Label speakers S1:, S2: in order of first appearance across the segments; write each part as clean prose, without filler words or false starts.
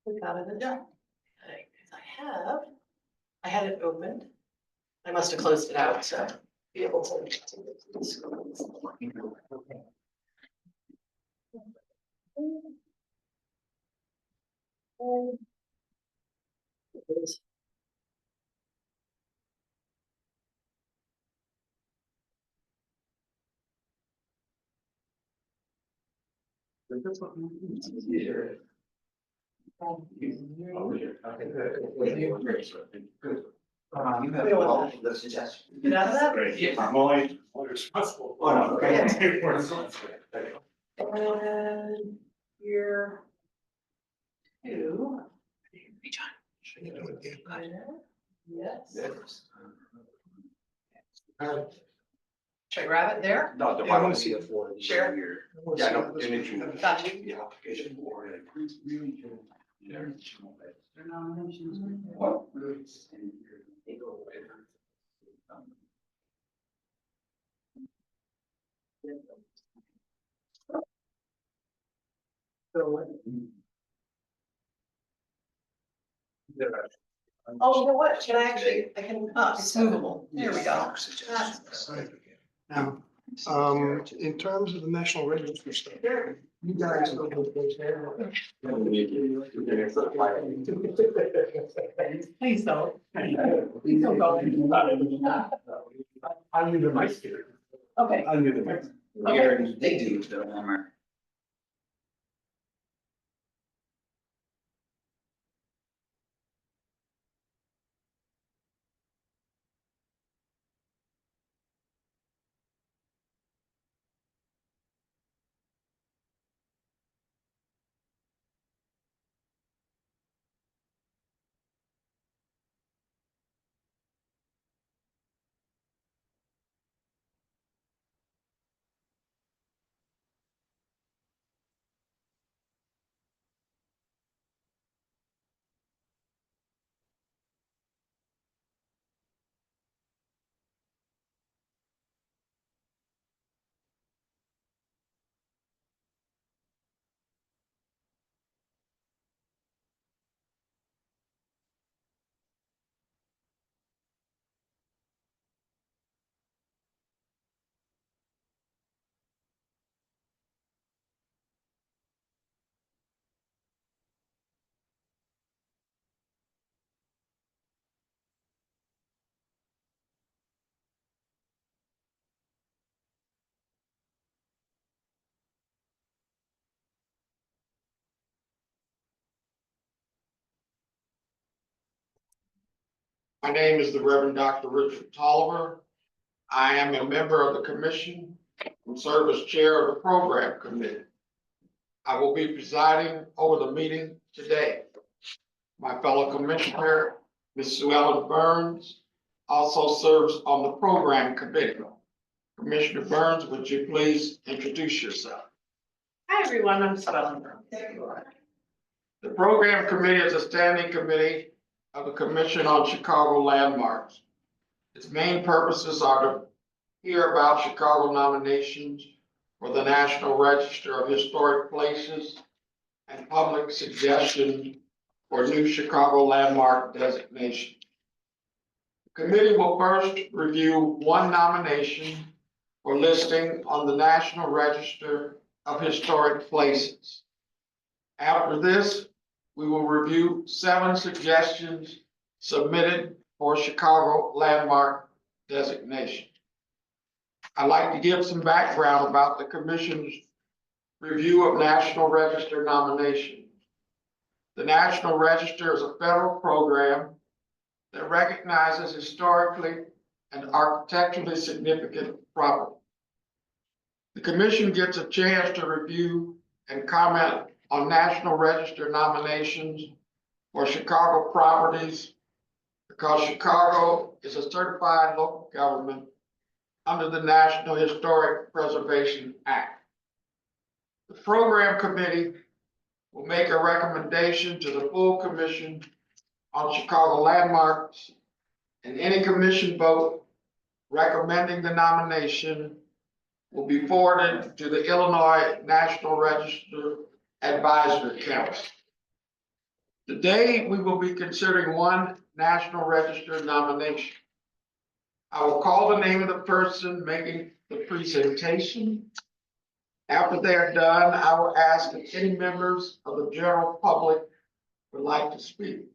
S1: We got it done. Okay, 'cause I had it opened. I must have closed it out, so be able to.
S2: You have all the suggestions.
S1: Get out of that.
S3: Right, yeah, I'm only responsible.
S2: Oh, no, okay.
S1: And here. Two. Yes. Should I grab it there?
S2: No, the one see it for.
S1: Share.
S2: Yeah, no, image.
S1: Gotcha.
S2: The application for it.
S1: Oh, you know what? Can I actually, it's movable. There we go.
S4: Now, in terms of the National Register stuff, you guys go to those there.
S1: Please don't. Please don't go.
S3: I knew the mic here.
S1: Okay.
S3: I knew the mic.
S1: Okay.
S2: They do, the Walmart.
S5: My name is the Reverend Dr. Richard Tolliver. I am a member of the commission and serve as chair of the program committee. I will be presiding over the meeting today. My fellow commissioner, Ms. Sue Ellen Burns, also serves on the program committee. Commissioner Burns, would you please introduce yourself?
S1: Hi, everyone. I'm Swellen. There you are.
S5: The program committee is a standing committee of the Commission on Chicago Landmarks. Its main purposes are to hear about Chicago nominations for the National Register of Historic Places and public suggestions for new Chicago landmark designation. The committee will first review one nomination for listing on the National Register of Historic Places. After this, we will review 7 suggestions submitted for Chicago landmark designation. I'd like to give some background about the commission's review of National Register nominations. The National Register is a federal program that recognizes historically and architecturally significant property. The commission gets a chance to review and comment on National Register nominations for Chicago properties because Chicago is a certified local government under the National Historic Preservation Act. The program committee will make a recommendation to the full commission on Chicago landmarks, and any commission vote recommending the nomination will be forwarded to the Illinois National Register Advisory Council. Today, we will be considering one National Register nomination. I will call the name of the person making the presentation. After they are done, I will ask if any members of the general public would like to speak.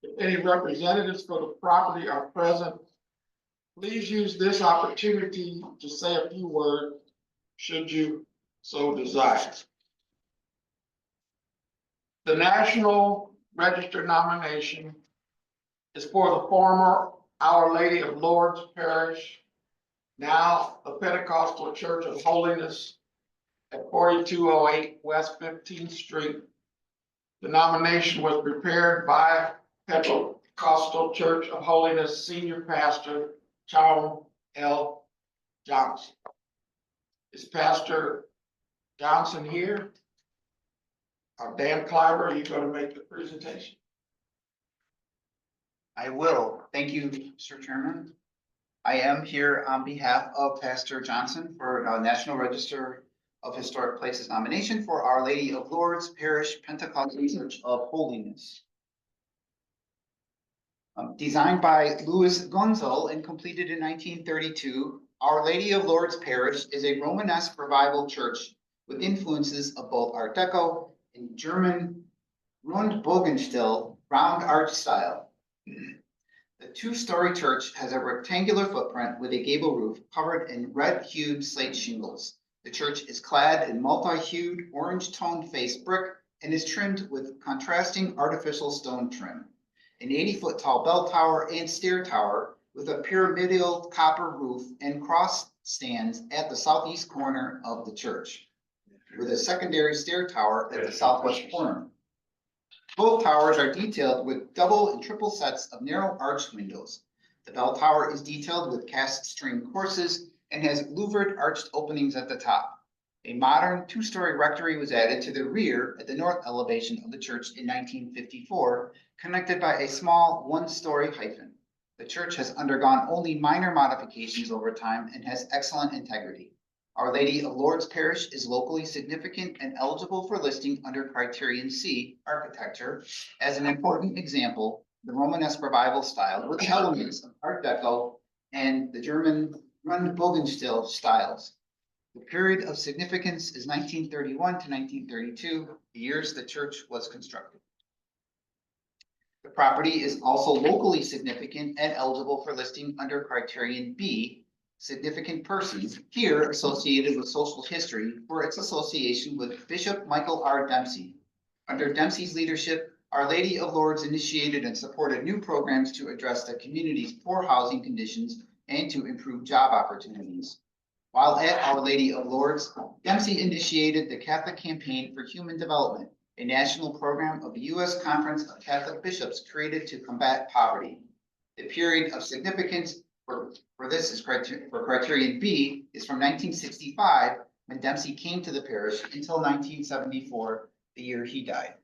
S5: If any representatives for the property are present, please use this opportunity to say a few words, should you so desire. The National Register nomination is for the former Our Lady of Lourdes Parish, now the Pentecostal Church of Holiness at 4208 West 15th Street. The nomination was prepared by Pentecostal Church of Holiness Senior Pastor Charles L. Johnson. Is Pastor Johnson here? Or Dan Kleiber, are you going to make the presentation?
S2: I will. Thank you, Mr. Chairman. I am here on behalf of Pastor Johnson for National Register of Historic Places nomination for Our Lady of Lourdes Parish Pentecostal Church of Holiness. Designed by Louis Gunzel and completed in 1932, Our Lady of Lourdes Parish is a Romanesque revival church with influences of both Art Deco and German Rundbogenstil round arch style. The two-story church has a rectangular footprint with a gable roof covered in red-hued slate shingles. The church is clad in multi-hued orange-toned face brick and is trimmed with contrasting artificial stone trim. An 80-foot tall bell tower and stair tower with a pyramidal copper roof and cross stands at the southeast corner of the church, with a secondary stair tower at the southwest corner. Both towers are detailed with double and triple sets of narrow arched windows. The bell tower is detailed with cast string courses and has louvered arched openings at the top. A modern two-story rectory was added to the rear at the north elevation of the church in 1954, connected by a small one-story hyphen. The church has undergone only minor modifications over time and has excellent integrity. Our Lady of Lourdes Parish is locally significant and eligible for listing under Criterion C, architecture, as an important example, the Romanesque revival style with elements of Art Deco and the German Rundbogenstil styles. The period of significance is 1931 to 1932, the years the church was constructed. The property is also locally significant and eligible for listing under Criterion B, significant persons, here associated with social history for its association with Bishop Michael R. Dempsey. Under Dempsey's leadership, Our Lady of Lourdes initiated and supported new programs to address the community's poor housing conditions and to improve job opportunities. While at Our Lady of Lourdes, Dempsey initiated the Catholic Campaign for Human Development, a national program of the U.S. Conference of Catholic Bishops created to combat poverty. The period of significance for this is Criterion B is from 1965, when Dempsey came to the parish, until 1974, the year he died.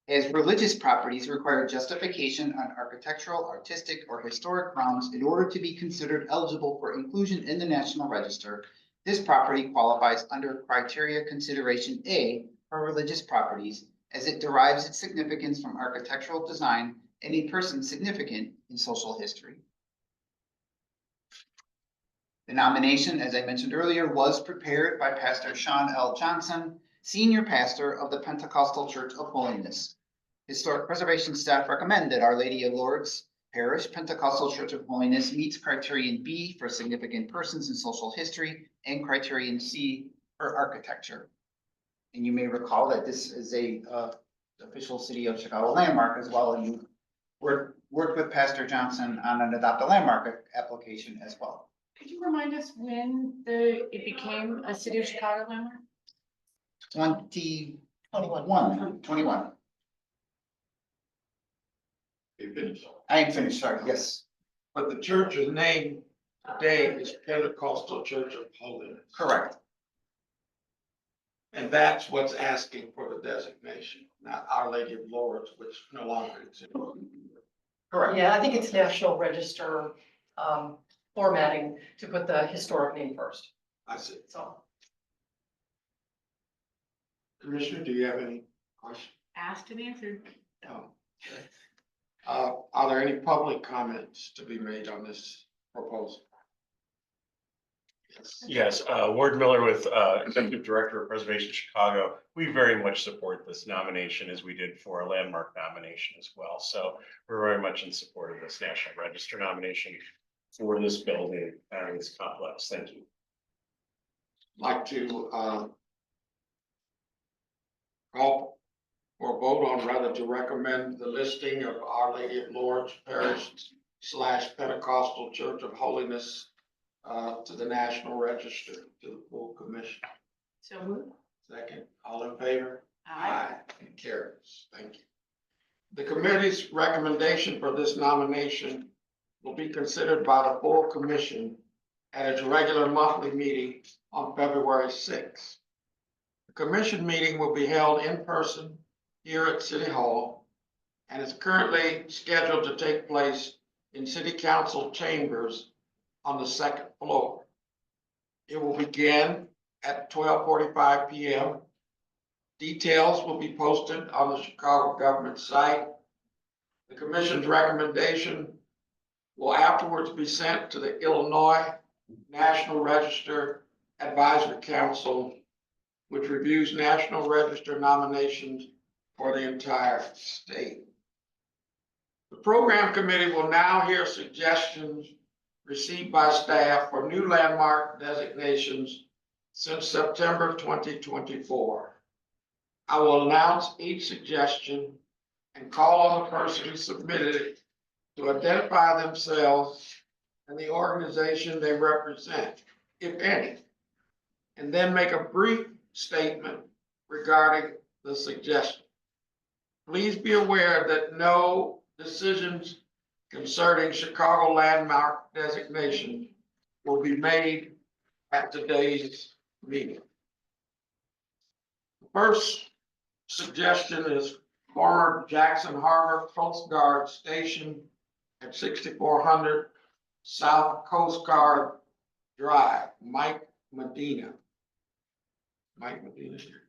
S2: As religious properties require justification on architectural, artistic, or historic grounds in order to be considered eligible for inclusion in the National Register, this property qualifies under criteria consideration A for religious properties, as it derives its significance from architectural design and a person significant in social history. The nomination, as I mentioned earlier, was prepared by Pastor Sean L. Johnson, Senior Pastor of the Pentecostal Church of Holiness. Historic preservation staff recommend that Our Lady of Lourdes Parish Pentecostal Church of Holiness meets Criterion B for significant persons in social history and Criterion C for architecture. And you may recall that this is a official City of Chicago landmark as well, and you worked with Pastor Johnson on an Adopt a Landmark application as well.
S1: Could you remind us when it became a City of Chicago landmark?
S2: 21.
S5: You finished.
S2: I am finished, sorry, yes,
S5: But the church's name today is Pentecostal Church of Holiness.
S2: correct.
S5: And that's what's asking for the designation, not Our Lady of Lourdes, which no longer exists.
S2: Correct.
S1: Yeah, I think it's National Register formatting to put the historic name first.
S5: I see.
S1: So
S5: Commissioner, do you have any questions?
S1: asked and answered.
S5: No. Are there any public comments to be made on this proposal? Yes.
S3: Yes, Ward Miller with Executive Director of Preservation Chicago. We very much support this nomination as we did for a landmark nomination as well. So we're very much in support of this National Register nomination for this building and this complex. Thank you.
S5: Like to call or vote on rather to recommend the listing of Our Lady of Lourdes Parish / Pentecostal Church of Holiness to the National Register, to the full commission.
S1: So moved.
S5: Second, all in favor?
S1: Aye.
S5: It carries. Thank you. The committee's recommendation for this nomination will be considered by the full commission at its regular monthly meeting on February 6th. The commission meeting will be held in person here at City Hall and is currently scheduled to take place in City Council chambers on the second floor. It will begin at 12:45 p.m. Details will be posted on the Chicago government site. The commission's recommendation will afterwards be sent to the Illinois National Register Advisory Council, which reviews National Register nominations for the entire state. The program committee will now hear suggestions received by staff for new landmark designations since September 2024. I will announce each suggestion and call on the person who submitted it to identify themselves and the organization they represent, if any, and then make a brief statement regarding the suggestion. Please be aware that no decisions concerning Chicago landmark designation will be made at today's meeting. The first suggestion is former Jackson Harbor Coast Guard Station at 6400 South Coast Guard Drive, Mike Medina. Mike Medina here.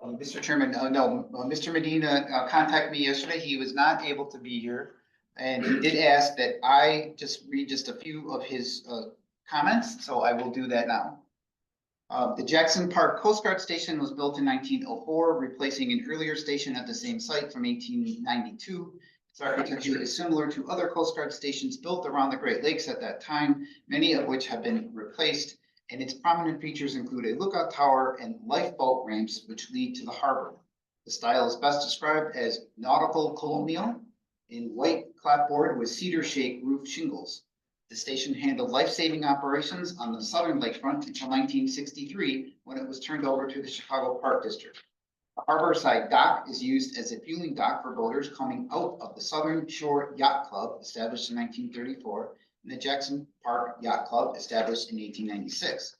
S2: Mr. Chairman, no, Mr. Medina contacted me yesterday. He was not able to be here. And he did ask that I just read just a few of his comments, so I will do that now. The Jackson Park Coast Guard Station was built in 1904, replacing an earlier station at the same site from 1892. Its architecture is similar to other Coast Guard stations built around the Great Lakes at that time, many of which have been replaced, and its prominent features include a lookout tower and lifeboat ramps which lead to the harbor. The style is best described as nautical colonial in white clapboard with cedar shake roof shingles. The station handled life-saving operations on the southern lakefront until 1963, when it was turned over to the Chicago Park District. The harborside dock is used as a fueling dock for boaters coming out of the Southern Shore Yacht Club, established in 1934, and the Jackson Park Yacht Club, established in 1896.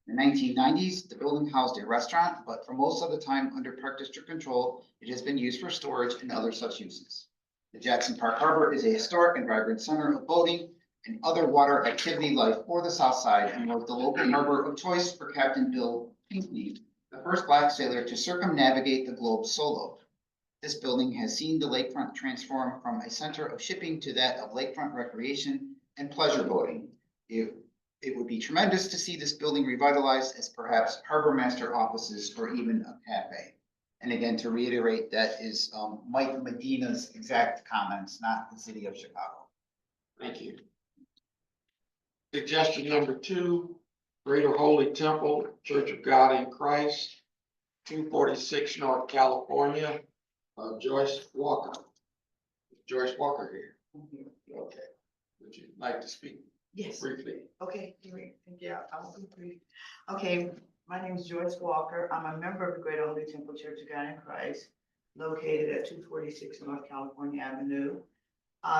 S2: In the 1990s, the building housed a restaurant, but for most of the time under Park District control, it has been used for storage and other such uses. The Jackson Park Harbor is a historic and vibrant center of boating and other water activity life for the south side, and was the local harbor of choice for Captain Bill Pinkney, the first Black sailor to circumnavigate the globe solo. This building has seen the lakefront transform from a center of shipping to that of lakefront recreation and pleasure boating. It would be tremendous to see this building revitalized as perhaps harbor master offices or even a cafe. And again, to reiterate, that is Mike Medina's exact comments, not the city of Chicago.
S5: Thank you. Suggestion number 2, Greater Holy Temple Church of God in Christ, 246 North California, Joyce Walker. Is Joyce Walker here? Okay. Would you like to speak
S6: Yes,
S5: briefly?
S6: okay, yeah, I will be brief. Okay, my name is Joyce Walker. I'm a member of the Great Holy Temple Church of God in Christ, located at 246 North California Avenue.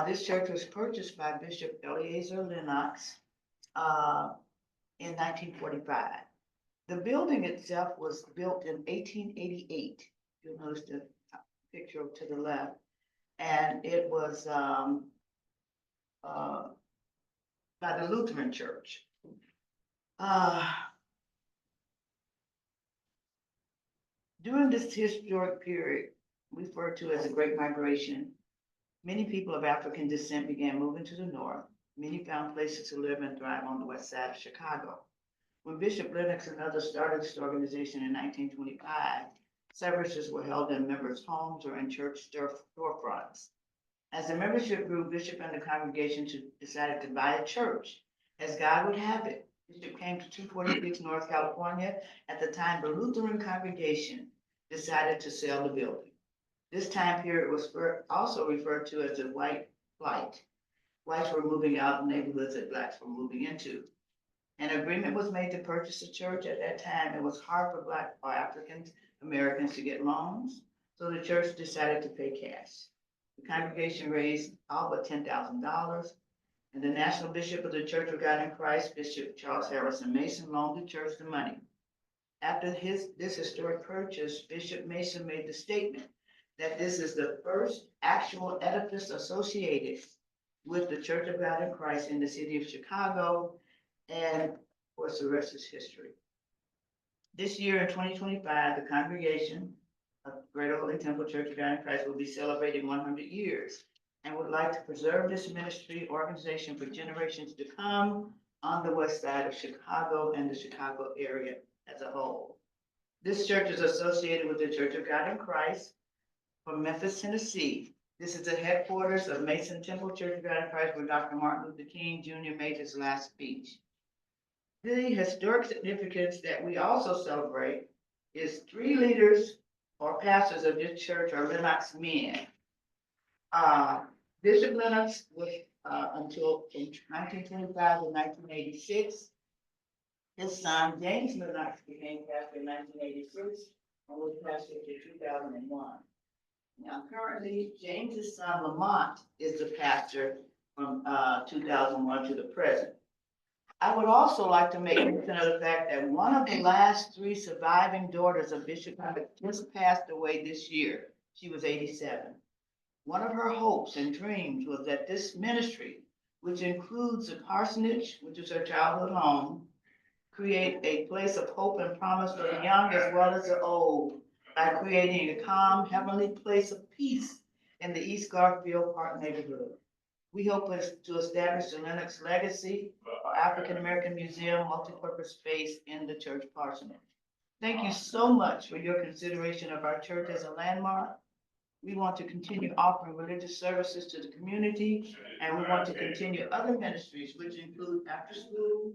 S6: This church was purchased by Bishop Eleazar Lennox in 1945. The building itself was built in 1888. You'll notice the picture to the left. And it was by the Lutheran Church. During this historic period, referred to as the Great Migration, many people of African descent began moving to the north. Many found places to live and thrive on the west side of Chicago. When Bishop Lennox and others started this organization in 1925, services were held in members' homes or in church storefronts. As the membership grew, Bishop and the congregation decided to buy a church. As God would have it, Bishop came to 246 North California. At the time, the Lutheran congregation decided to sell the building. This time period was also referred to as the White Flight. Whites were moving out of neighborhoods that blacks were moving into. An agreement was made to purchase the church. At that time, it was hard for Black or African Americans to get loans, so the church decided to pay cash. The congregation raised all but $10,000, and the national bishop of the Church of God in Christ, Bishop Charles Harrison Mason, loaned the church the money. After this historic purchase, Bishop Mason made the statement that this is the first actual edifice associated with the Church of God in Christ in the city of Chicago, and of course, the rest is history. This year in 2025, the congregation of Greater Holy Temple Church of God in Christ will be celebrating 100 years and would like to preserve this ministry organization for generations to come on the west side of Chicago and the Chicago area as a whole. This church is associated with the Church of God in Christ from Memphis, Tennessee. This is the headquarters of Mason Temple Church of God in Christ, where Dr. Martin Luther King Jr. made his last speech. The historic significance that we also celebrate is 3 leaders or pastors of this church are Lennox men. Bishop Lennox was until from 1925 to 1986. His son, James Lennox, became pastor in 1986 and was pastor to 2001. Now, currently, James's son, Lamont, is the pastor from 2001 to the present. I would also like to make mention of the fact that one of the last 3 surviving daughters of Bishop Lennox just passed away this year. She was 87. One of her hopes and dreams was that this ministry, which includes the parsonage, which is her childhood home, create a place of hope and promise for the young as well as the old by creating a calm, heavenly place of peace in the East Garfield Park neighborhood. We hope to establish the Lennox Legacy or African American Museum multipurpose space in the church parsonage. Thank you so much for your consideration of our church as a landmark. We want to continue offering religious services to the community, and we want to continue other ministries, which include after school,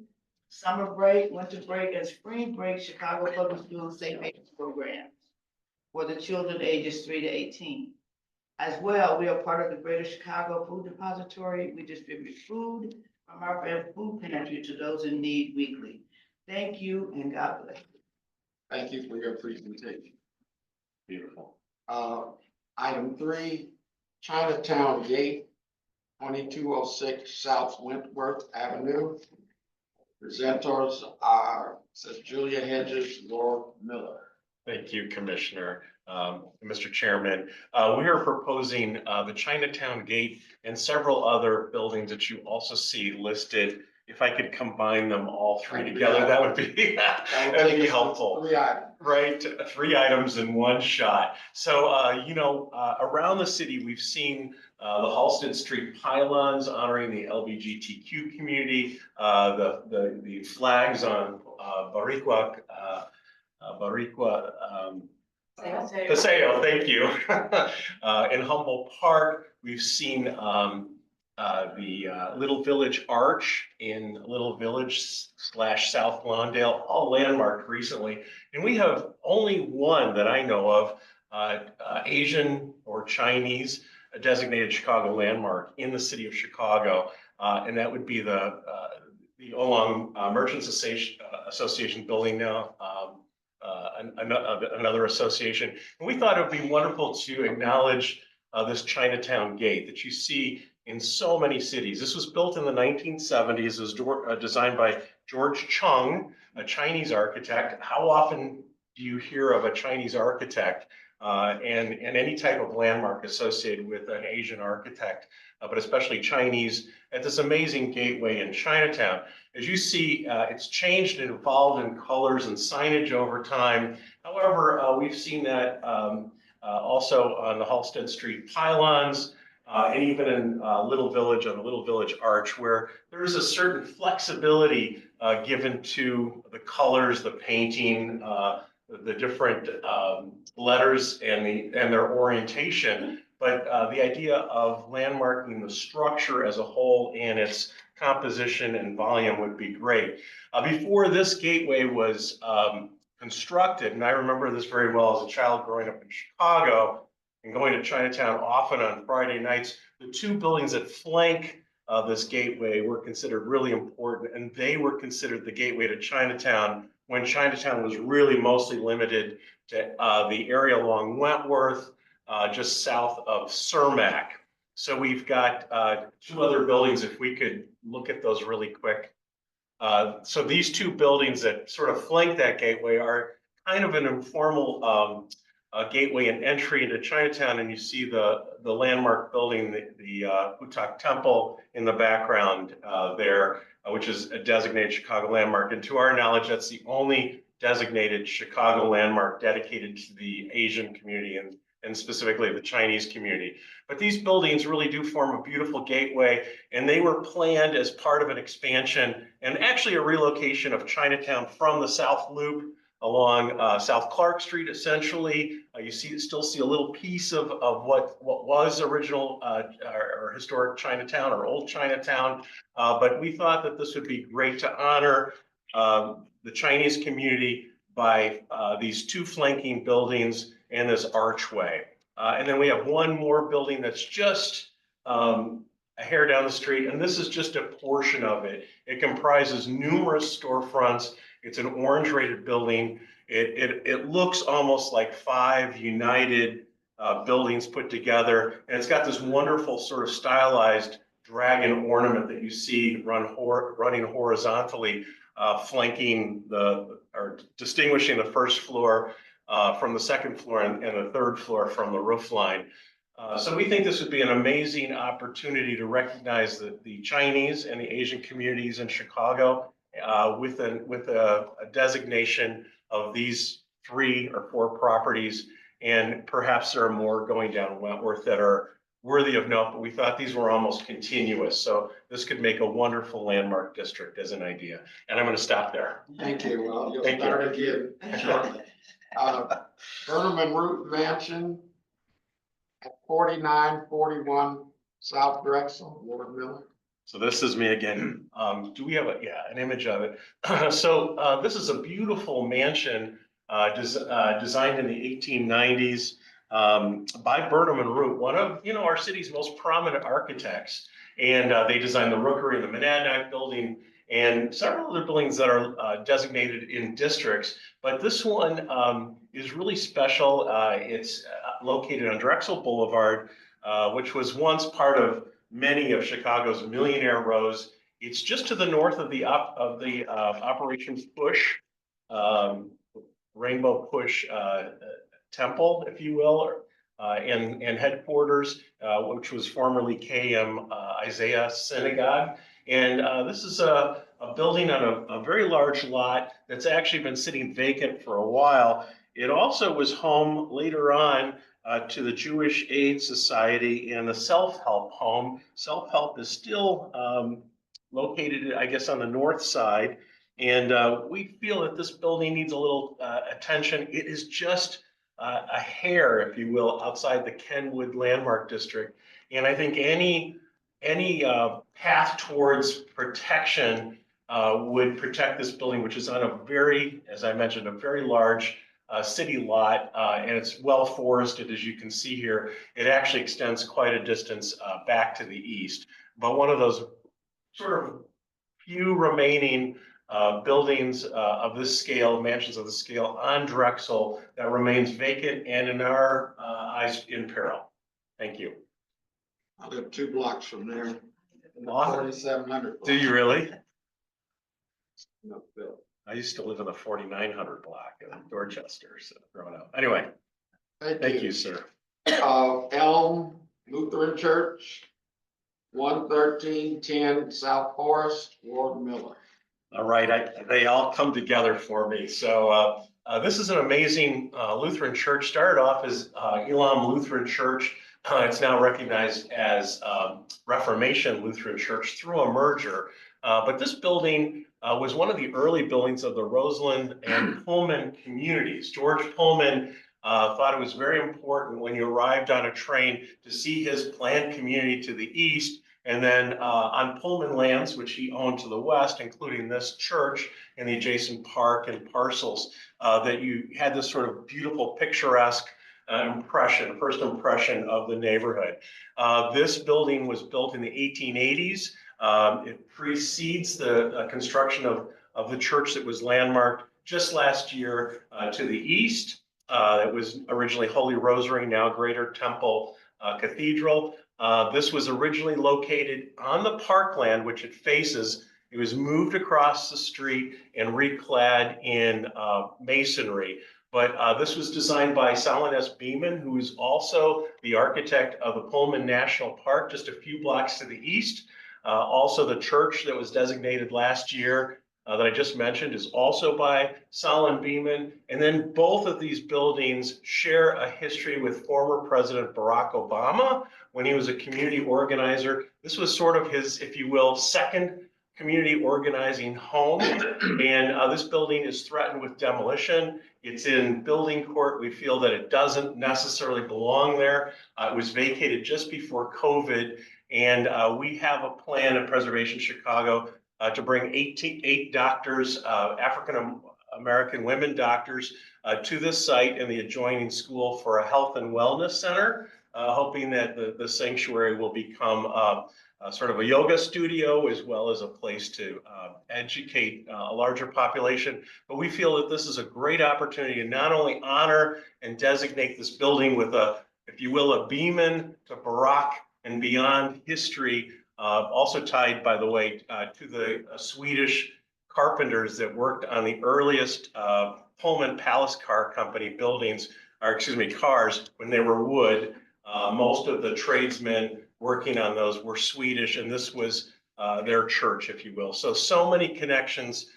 S6: summer break, winter break, and spring break Chicago Public Schools Safe Havens programs for the children ages 3 to 18. As well, we are part of the Greater Chicago Food Depository. We distribute food from our food pantry to those in need weekly. Thank you and God bless.
S5: Thank you for your presentation.
S3: Beautiful.
S5: Item 3, Chinatown Gate, 2206 South Wentworth Avenue. Presenters are, says Julia Hedges, Laura Miller.
S3: Thank you, Commissioner. Mr. Chairman, we are proposing the Chinatown Gate and several other buildings that you also see listed. If I could combine them all 3 together, that would be that'd be helpful.
S5: 3 items.
S3: Right, 3 items in one shot. So, around the city, we've seen the Halsted Street pylons honoring the LGBTQ community, the flags on Paseo, thank you. In Humboldt Park, we've seen the Little Village Arch in Little Village / South Lawndale, all landmarked recently. And we have only one that I know of, Asian or Chinese, a designated Chicago landmark in the city of Chicago. And that would be the Oolong Merchants Association building now. Another association. And we thought it would be wonderful to acknowledge this Chinatown Gate that you see in so many cities. This was built in the 1970s. It was designed by George Chung, a Chinese architect. How often do you hear of a Chinese architect and any type of landmark associated with an Asian architect, but especially Chinese, at this amazing gateway in Chinatown. As you see, it's changed and evolved in colors and signage over time. However, we've seen that also on the Halsted Street pylons, and even in Little Village, on the Little Village Arch, where there is a certain flexibility given to the colors, the painting, the different letters and their orientation. But the idea of landmarking the structure as a whole and its composition and volume would be great. Before this gateway was constructed, and I remember this very well as a child growing up in Chicago and going to Chinatown often on Friday nights, the two buildings that flank this gateway were considered really important, and they were considered the gateway to Chinatown when Chinatown was really mostly limited to the area along Wentworth, just south of Cermak. So we've got two other buildings, if we could look at those really quick. So these two buildings that sort of flank that gateway are kind of an informal gateway and entry into Chinatown, and you see the landmark building, the Hutak Temple in the background there, which is a designated Chicago landmark. And to our knowledge, that's the only designated Chicago landmark dedicated to the Asian community and specifically the Chinese community. But these buildings really do form a beautiful gateway, and they were planned as part of an expansion and actually a relocation of Chinatown from the South Loop along South Clark Street, essentially. You still see a little piece of what was original or historic Chinatown or old Chinatown. But we thought that this would be great to honor the Chinese community by these two flanking buildings and this archway. And then we have one more building that's just a hair down the street, and this is just a portion of it. It comprises numerous storefronts. It's an orange rated building. It looks almost like 5 united buildings put together. And it's got this wonderful sort of stylized dragon ornament that you see running horizontally, flanking or distinguishing the first floor from the second floor and the third floor from the roof line. So we think this would be an amazing opportunity to recognize the Chinese and the Asian communities in Chicago with a designation of these 3 or 4 properties, and perhaps there are more going down Wentworth that are worthy of note, but we thought these were almost continuous. So this could make a wonderful landmark district as an idea. And I'm going to stop there.
S5: Thank you. Well, you'll
S3: Thank you.
S5: start again shortly. Burnham and Root Mansion at 4941 South Drexel, Watermill.
S3: So this is me again. Do we have an image of it? So this is a beautiful mansion designed in the 1890s by Burnham and Root, one of our city's most prominent architects. And they designed the Rookery and the Monadnock building and several other buildings that are designated in districts. But this one is really special. It's located on Drexel Boulevard, which was once part of many of Chicago's millionaire rows. It's just to the north of the Operation Push, Rainbow Push Temple, if you will, and headquarters, which was formerly KM Isaiah Synagogue. And this is a building on a very large lot that's actually been sitting vacant for a while. It also was home later on to the Jewish Aid Society and the Self-Help Home. Self-Help is still located, I guess, on the north side. And we feel that this building needs a little attention. It is just a hair, if you will, outside the Kenwood Landmark District. And I think any path towards protection would protect this building, which is on a very, as I mentioned, a very large city lot, and it's well forested, as you can see here. It actually extends quite a distance back to the east. But one of those sort of few remaining buildings of this scale, mansions of this scale on Drexel that remains vacant and in our eyes in peril. Thank you.
S5: I live 2 blocks from there. In the
S3: Wow.
S5: 4700.
S3: Do you really?
S5: No, Bill.
S3: I used to live in the 4900 block in Dorchester, so growing up. Anyway, Thank you, sir.
S5: Elm Lutheran Church, 11310 South Forest, Ward Miller.
S3: All right, they all come together for me. So this is an amazing Lutheran church. Started off as Elam Lutheran Church. It's now recognized as Reformation Lutheran Church through a merger. But this building was one of the early buildings of the Roseland and Pullman communities. George Pullman thought it was very important when you arrived on a train to see his planned community to the east. And then on Pullman lands, which he owned to the west, including this church and the adjacent park and parcels, that you had this sort of beautiful picturesque first impression of the neighborhood. This building was built in the 1880s. It precedes the construction of the church that was landmarked just last year to the east. It was originally Holy Rosary, now Greater Temple Cathedral. This was originally located on the parkland, which it faces. It was moved across the street and reclad in masonry. But this was designed by Solon S. Beeman, who is also the architect of the Pullman National Park, just a few blocks to the east. Also, the church that was designated last year that I just mentioned is also by Solon Beeman. And then both of these buildings share a history with former President Barack Obama when he was a community organizer. This was sort of his, if you will, second community organizing home. And this building is threatened with demolition. It's in building court. We feel that it doesn't necessarily belong there. It was vacated just before COVID. And we have a plan at Preservation Chicago to bring eight doctors, African-American women doctors, to this site and the adjoining school for a health and wellness center, hoping that the sanctuary will become sort of a yoga studio as well as a place to educate a larger population. But we feel that this is a great opportunity to not only honor and designate this building with a, if you will, a Beeman to Barack and beyond history, also tied, by the way, to the Swedish carpenters that worked on the earliest Pullman Palace Car Company buildings, or excuse me, cars, when they were wood. Most of the tradesmen working on those were Swedish, and this was their church, if you will. So many connections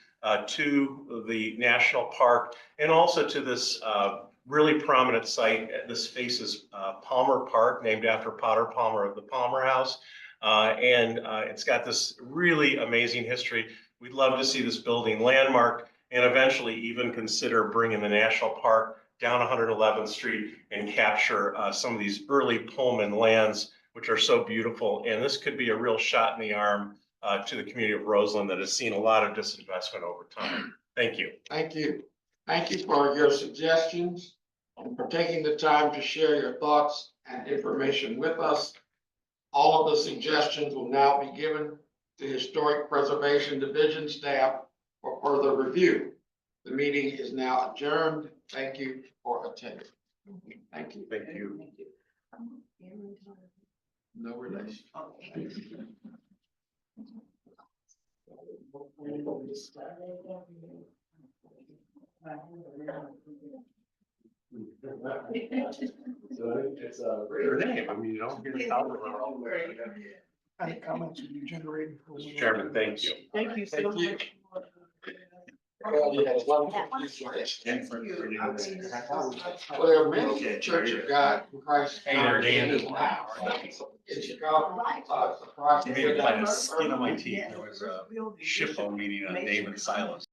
S3: to the national park and also to this really prominent site. This faces Palmer Park, named after Potter Palmer of the Palmer House. And it's got this really amazing history. We'd love to see this building landmarked and eventually even consider bringing the national park down 111th Street and capture some of these early Pullman lands, which are so beautiful. And this could be a real shot in the arm to the community of Roseland that has seen a lot of disinvestment over time. Thank you.
S5: Thank you. Thank you for your suggestions and for taking the time to share your thoughts and information with us. All of the suggestions will now be given to Historic Preservation Division staff for further review. The meeting is now adjourned. Thank you for attending. Thank you.
S3: Thank you.
S5: No relation.
S3: So it's a rare name. I mean, you don't hear the Calvin all
S4: Any comments will be generated?
S3: Mr. Chairman, thank you.
S1: Thank you so
S5: Thank you.
S1: much.
S5: Well, many Church of God in Christ.
S3: Hey there, Dan.
S5: In Chicago.
S3: Maybe by the skin of my teeth, there was a SHPO meeting on David Silas.